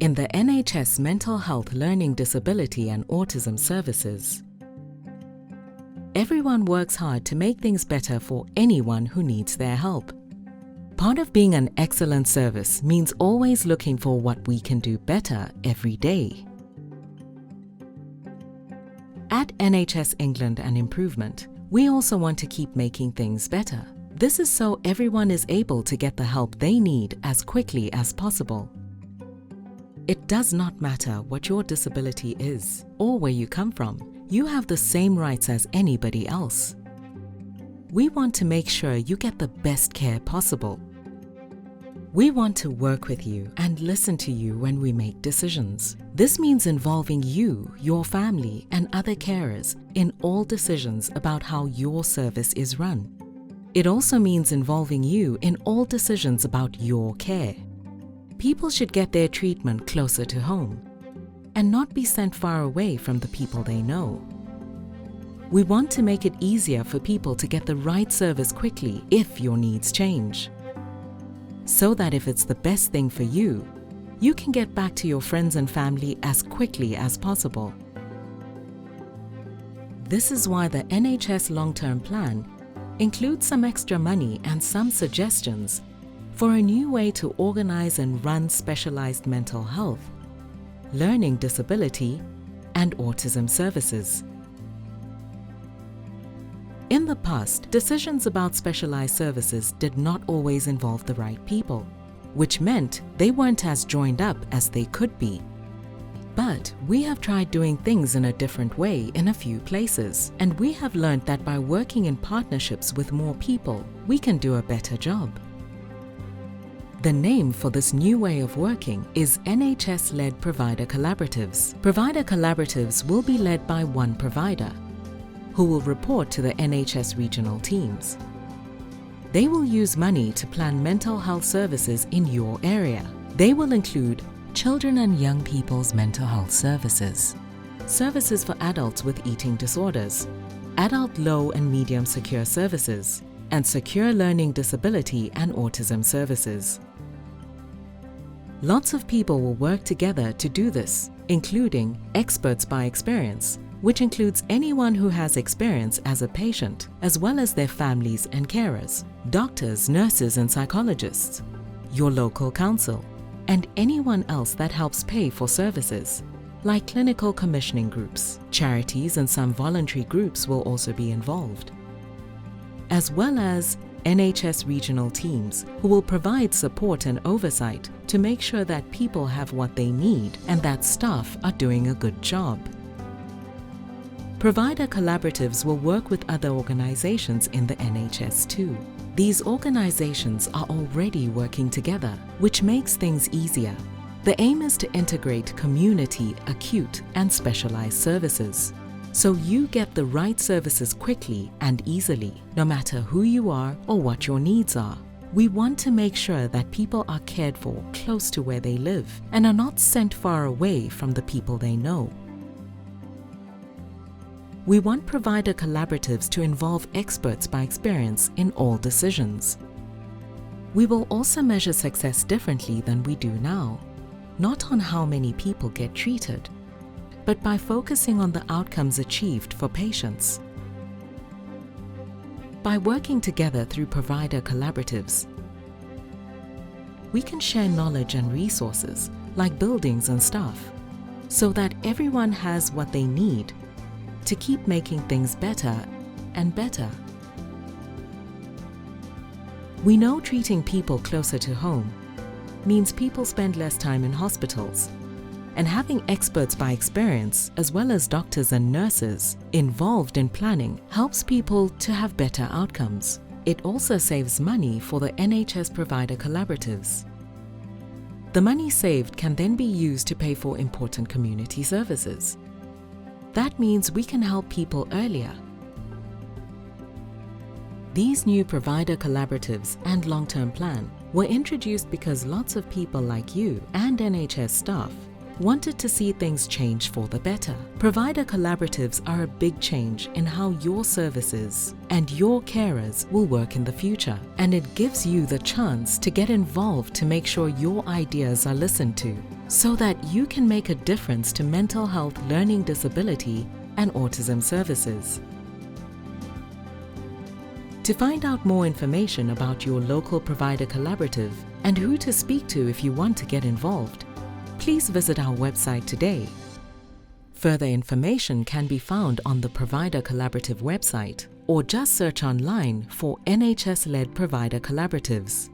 in the NHS Mental Health, Learning Disability and Autism Services. Everyone works hard to make things better for anyone who needs their help. Part of being an excellent service means always looking for what we can do better every day. At NHS England and Improvement, we also want to keep making things better. This is so everyone is able to get the help they need as quickly as possible. It does not matter what your disability is or where you come from. You have the same rights as anybody else. We want to make sure you get the best care possible. We want to work with you and listen to you when we make decisions. This means involving you, your family, and other carers in all decisions about how your service is run. It also means involving you in all decisions about your care. People should get their treatment closer to home and not be sent far away from the people they know. We want to make it easier for people to get the right service quickly if your needs change, so that if it's the best thing for you, you can get back to your friends and family as quickly as possible. This is why the NHS Long-Term Plan includes some extra money and some suggestions for a new way to organize and run specialized mental health, learning disability, and autism services. In the past, decisions about specialized services did not always involve the right people, which meant they weren't as joined up as they could be. But we have tried doing things in a different way in a few places, and we have learned that by working in partnerships with more people, we can do a better job. The name for this new way of working is NHS-led provider collaboratives. Provider collaboratives will be led by one provider, who will report to the NHS regional teams. They will use money to plan mental health services in your area. They will include children and young people's mental health services, services for adults with eating disorders, adult low and medium secure services, and secure learning disability and autism services. Lots of people will work together to do this, including experts by experience, which includes anyone who has experience as a patient, as well as their families and carers, doctors, nurses, and psychologists, your local council, and anyone else that helps pay for services, like clinical commissioning groups. Charities and some voluntary groups will also be involved, as well as NHS regional teams who will provide support and oversight to make sure that people have what they need and that staff are doing a good job. Provider collaboratives will work with other organizations in the NHS too. These organizations are already working together, which makes things easier. The aim is to integrate community, acute, and specialized services, so you get the right services quickly and easily, no matter who you are or what your needs are. We want to make sure that people are cared for close to where they live and are not sent far away from the people they know. We want provider collaboratives to involve experts by experience in all decisions. We will also measure success differently than we do now, not on how many people get treated, but by focusing on the outcomes achieved for patients. By working together through provider collaboratives, we can share knowledge and resources, like buildings and staff, so that everyone has what they need to keep making things better and better. We know treating people closer to home means people spend less time in hospitals, and having experts by experience, as well as doctors and nurses, involved in planning helps people to have better outcomes. It also saves money for the NHS provider collaboratives. The money saved can then be used to pay for important community services. That means we can help people earlier. These new provider collaboratives and long-term plan were introduced because lots of people like you and NHS staff wanted to see things change for the better. Provider collaboratives are a big change in how your services and your carers will work in the future, and it gives you the chance to get involved to make sure your ideas are listened to, so that you can make a difference to mental health, learning disability, and autism services. To find out more information about your local provider collaborative and who to speak to if you want to get involved, please visit our website today. Further information can be found on the Provider Collaborative website or just search online for NHS-led provider collaboratives.